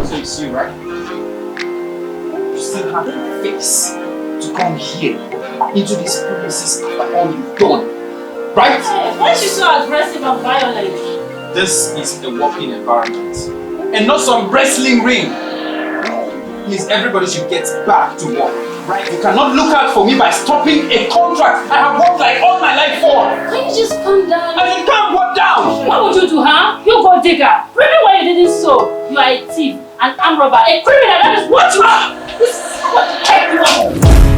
So it's you, right? You still have the face to come here into this premises after all you've done, right? Hey, why is she so aggressive and violent? This is a working environment and not some wrestling ring. Please, everybody should get back to work, right? You cannot look out for me by stopping a contract I have worked like all my life for. Can you just calm down? I said, calm what down? What would you do, huh? You go digger. Remember why you didn't so? You are a thief, an arm robber, a criminal. That is what you are. This is what the heck you are.